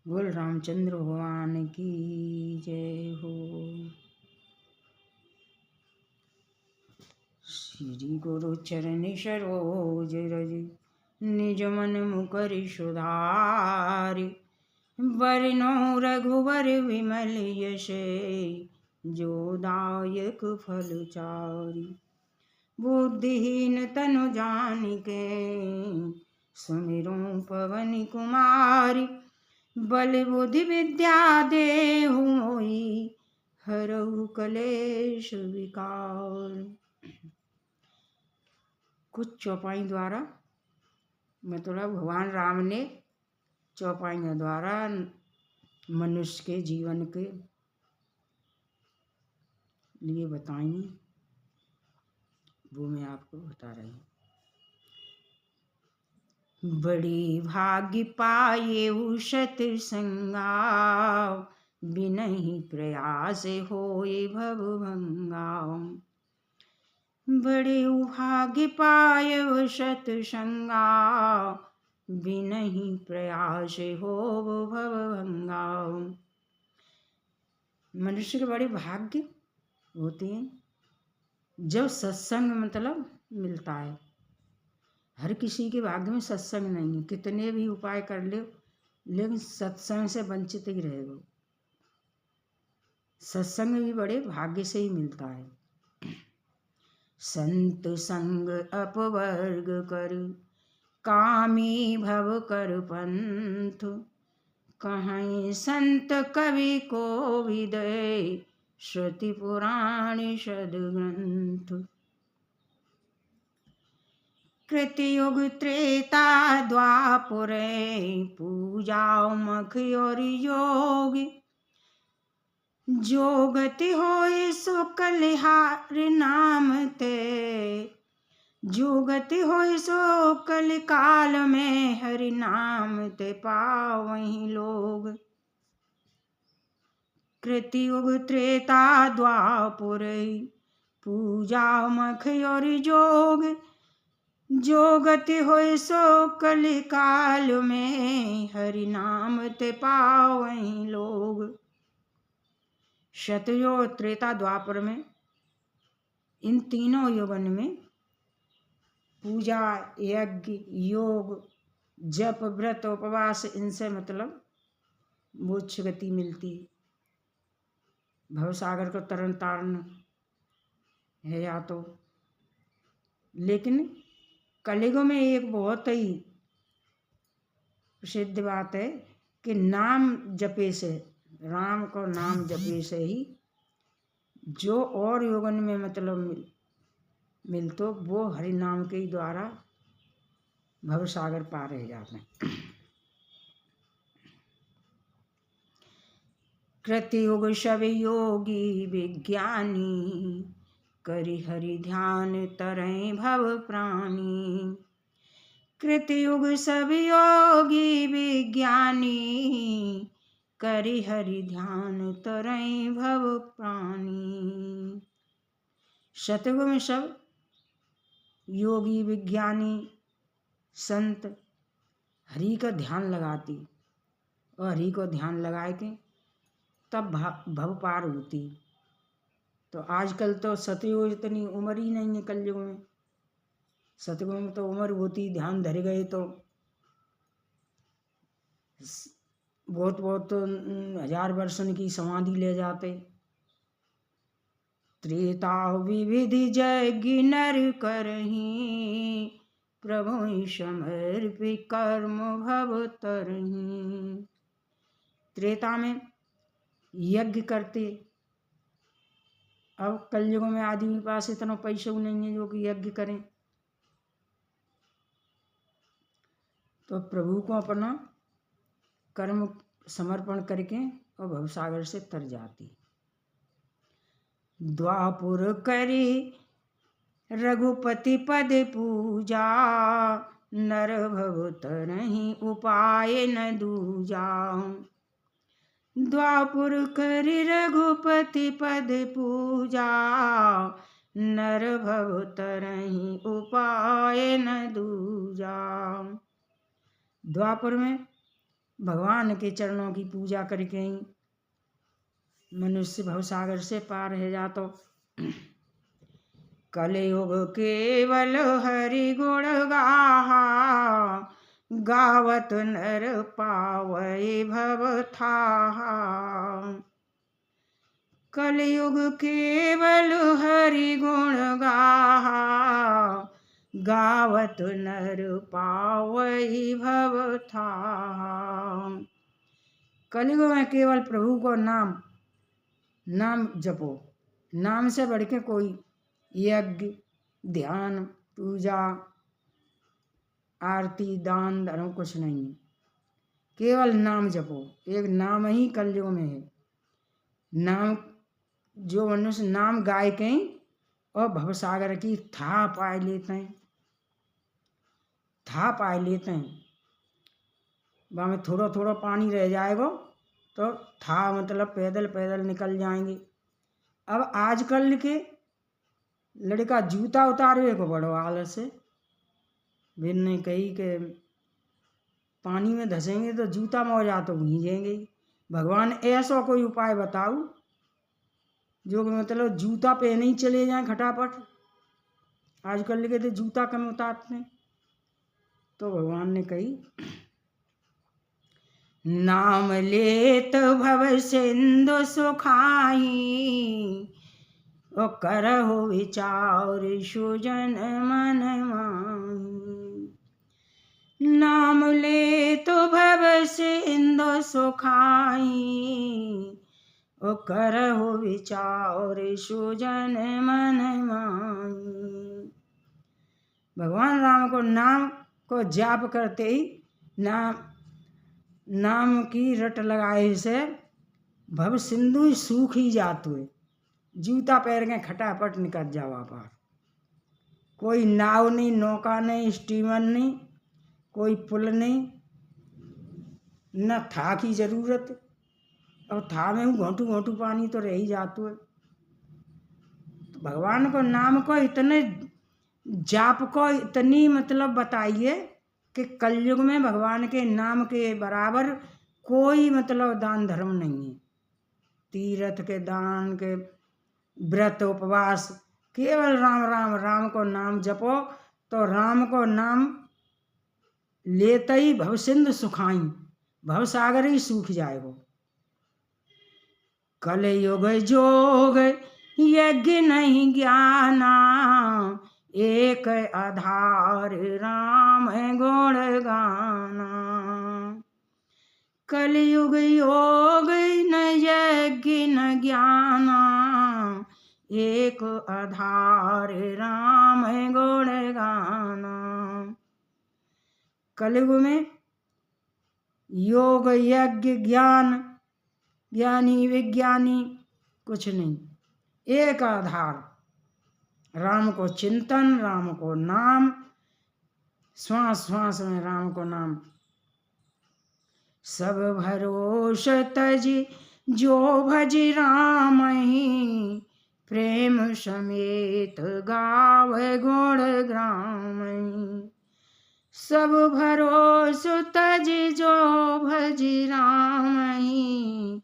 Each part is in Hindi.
बोल रामचंद्र भगवान की जय हो। श्री गुरु चरण सरोज रज निज मन मुकर सुधारि। बरनो रघुवर विमल यश जो दायक फल चारि। बुद्धिहीन तनु जानिके सुमिरो पवन कुमारी। बल बुद्धि विद्या देहु मोहि हरहु कलेश विकार। कुछ चौपाई द्वारा मतलब भगवान राम ने चौपाइयों द्वारा मनुष्य के जीवन के लिए बताई, वो मैं आपको बता रही हूँ। बड़ी भाग्य पाए उषत संगा बिनहि प्रयास होए भव भंगा। बड़े भाग्य पाए उषत संगा बिनहि प्रयास हो भव भंगा। मनुष्य के बड़े भाग्य होते हैं जब सत्संग मतलब मिलता है। हर किसी के भाग्य में सत्संग नहीं है, कितने भी उपाय कर ले लेकिन सत्संग से वंचित ही रहेगा। सत्संग भी बड़े भाग्य से ही मिलता है। संत संग अपवर्ग कर कामी भव कर पंथ। कहीं संत कवि को विदय श्रुति पुराण सदग्रंथ। कृतयुग त्रेता द्वापर पूजा मख और योग। जो गति होय सो कलिहार नाम ते। जो गति होय सो कल काल में हरि नाम ते पावहि लोग। कृतयुग त्रेता द्वापर पूजा मख और जोग। जो गति होय सो कल काल में हरि नाम ते पावहि लोग। सतयुग त्रेता द्वापर में इन तीनों युगन में पूजा यज्ञ योग जप व्रत उपवास इनसे मतलब मोक्ष गति मिलती है। भवसागर को तरन तारण है या तो। लेकिन कलयुग में एक बहुत ही प्रसिद्ध बात है कि नाम जपे से, राम को नाम जपे से ही जो और योगन में मतलब मिलतो वो हरि नाम के द्वारा भवसागर पार रह जाते हैं। कृतयुग सब योगी विज्ञानी करि हरि ध्यान तरय भव प्राणी। कृतयुग सब योगी विज्ञानी करि हरि ध्यान तरय भव प्राणी। सतयुग में सब योगी विज्ञानी संत हरि का ध्यान लगाती और हरि को ध्यान लगाए के तब भव पार होती। तो आजकल तो सतयुग इतनी उम्र ही नहीं है। कलयुग में सतयुग में तो उम्र होती, ध्यान धर गए तो बहुत 1000 वर्षन की समाधि ले जाते। त्रेता विविधि यज्ञ नर करही प्रभु समर्पि कर्म भव तरही। त्रेता में यज्ञ करते। अब कलयुग में आदमी के पास इतना पैसा नहीं है जो कि यज्ञ करें। तो प्रभु को अपना कर्म समर्पण करके और भवसागर से तर जाती। द्वापुर करी रघुपति पद पूजा नर भव तरहि उपाय न दूजा। द्वापुर करी रघुपति पद पूजा नर भव तरहि उपाय न दूजा। द्वापर में भगवान के चरणों की पूजा करके ही मनुष्य भवसागर से पार है जातो। कलयुग केवल हरि गुण गाहा, गावत नर पावै भव थाहा। कलयुग केवल हरि गुण गाहा, गावत नर पावै भव थाहा। कलयुग में केवल प्रभु को नाम जपो। नाम से बढ़ के कोई यज्ञ, ध्यान, पूजा, आरती, दान, धर्म कुछ नहीं है। केवल नाम जपो। एक नाम ही कलयुग में है। नाम जो मनुष्य नाम गाय के और भवसागर की था पाए लेते हैं, था पाए लेते हैं। वहाँ में थोड़ा थोड़ा पानी रह जाएगा तो था मतलब पैदल पैदल निकल जाएंगे। अब आजकल के लड़का जूता उतारे को बड़ो आलस से। बिन ने कही कि पानी में धसेंगे तो जूता मौजा तो भीजेंगे। भगवान ऐसा कोई उपाय बताओ जो मतलब जूता पहने ही चले जाएं खटापट। आजकल के तो जूता कम उतारते हैं। तो भगवान ने कही, नाम लेत भव सिंधु सुखाई, ओ करहु विचार सुजन मन माही। नाम लेत भव सिंधु सुखाई, ओ करहु विचार सुजन मन माही। भगवान राम को नाम को जाप करते ही नाम की रट लगाए से भव सिंधु सूख ही जातु है। जूता पैर के खटापट निकल जावा पार। कोई नाव नहीं, नौका नहीं, स्टीमर नहीं, कोई पुल नहीं, न था की जरूरत। और था में घोंटू घोंटू पानी तो रह ही जातु है। तो भगवान को नाम को इतने जाप को इतनी मतलब बताइए कि कलयुग में भगवान के नाम के बराबर कोई मतलब दान धर्म नहीं है। तीर्थ के दान के व्रत उपवास, केवल राम राम राम को नाम जपो तो राम को नाम लेते ही भव सिंधु सुखाई, भव सागर ही सूख जाएगो। कलयुग जोग यज्ञ नहीं ज्ञाना, एक आधार राम गुण गाना। कलयुग योग न यज्ञ न ज्ञाना, एक आधार राम गुण गाना। कलयुग में योग यज्ञ ज्ञानी विज्ञानी कुछ नहीं। एक आधार राम को चिंतन, राम को नाम, श्वास श्वास में राम को नाम। सब भरोस तजी जो भजी राम ही, प्रेम समेत गाव गुण ग्राम। सब भरोस तजी जो भजी राम ही,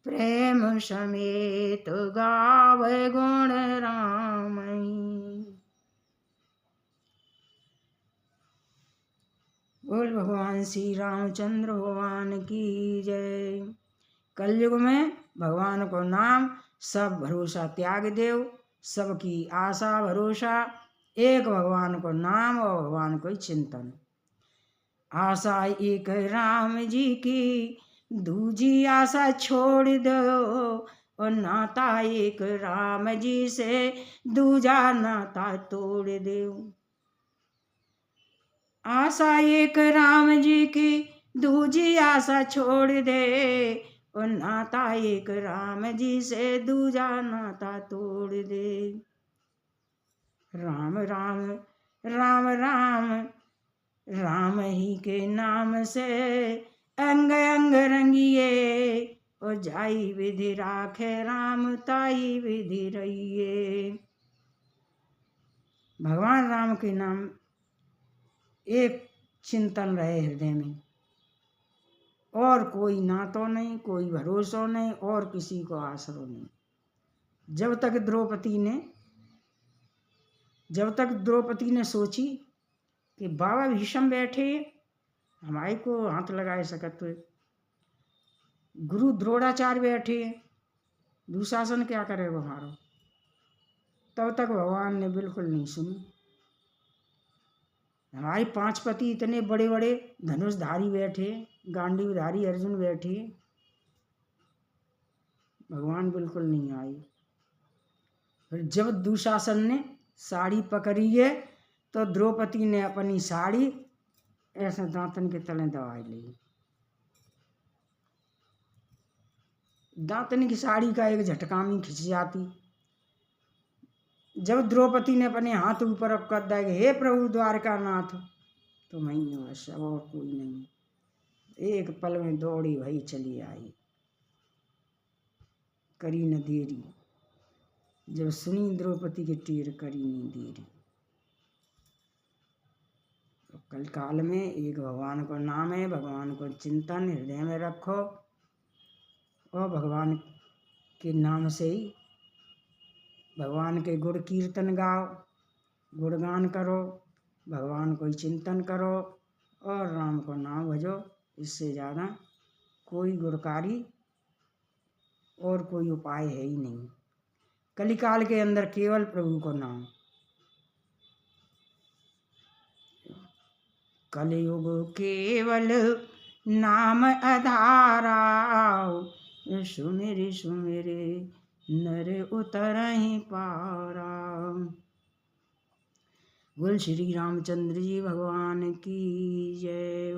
प्रेम समेत गाव गुण राम। बोल भगवान श्री रामचंद्र भगवान की जय। कलयुग में भगवान को नाम, सब भरोसा त्याग देव, सबकी आशा भरोसा एक भगवान को नाम और भगवान को चिंतन। आशा एक राम जी की, दूजी आशा छोड़ दो, और नाता एक राम जी से, दूजा नाता तोड़ दो। आशा एक राम जी की, दूजी आशा छोड़ दे, और नाता एक राम जी से, दूजा नाता तोड़ दे। राम राम राम राम राम ही के नाम से, अंग अंग रंगिए, और जाई विधि राखे राम ताई विधि रहिए। भगवान राम के नाम एक चिंतन रहे हृदय में, और कोई नातो नहीं, कोई भरोसा नहीं, और किसी को आसरो नहीं। जब तक द्रौपदी ने सोची कि बाबा भीष्म बैठे हमारे को हाथ लगाए सकत हुए, गुरु द्रोणाचार्य बैठे दुशासन क्या करे वो हमारो, तब तक भगवान ने बिल्कुल नहीं सुनी। हमारे 5 पति इतने बड़े बड़े धनुषधारी बैठे, गांडीवधारी अर्जुन बैठे, भगवान बिल्कुल नहीं आए। फिर जब दुशासन ने साड़ी पकड़ी है तो द्रौपदी ने अपनी साड़ी ऐसे दांतन के तले दबा ली। दांतन की साड़ी का एक झटका में खिंच जाती। जब द्रौपदी ने अपने हाथ ऊपर अब कर दिया कि हे प्रभु द्वारका नाथ, तो मैं ही हूँ बस, अब और कोई नहीं। एक पल में दौड़ी भई चली आई, करी न देरी। जब सुनी द्रौपदी की टीर, करी नहीं देरी। तो कल काल में एक भगवान को नाम है, भगवान को चिंतन हृदय में रखो और भगवान के नाम से ही भगवान के गुण कीर्तन गाओ, गुणगान करो, भगवान को ही चिंतन करो और राम को नाम भजो। इससे ज़्यादा कोई गुणकारी और कोई उपाय है ही नहीं। कलिकाल के अंदर केवल प्रभु को नाम। कलयुग केवल नाम आधारा, सुमिर सुमिर नर उतरहि पारा। बोल श्री रामचंद्र जी भगवान की जय।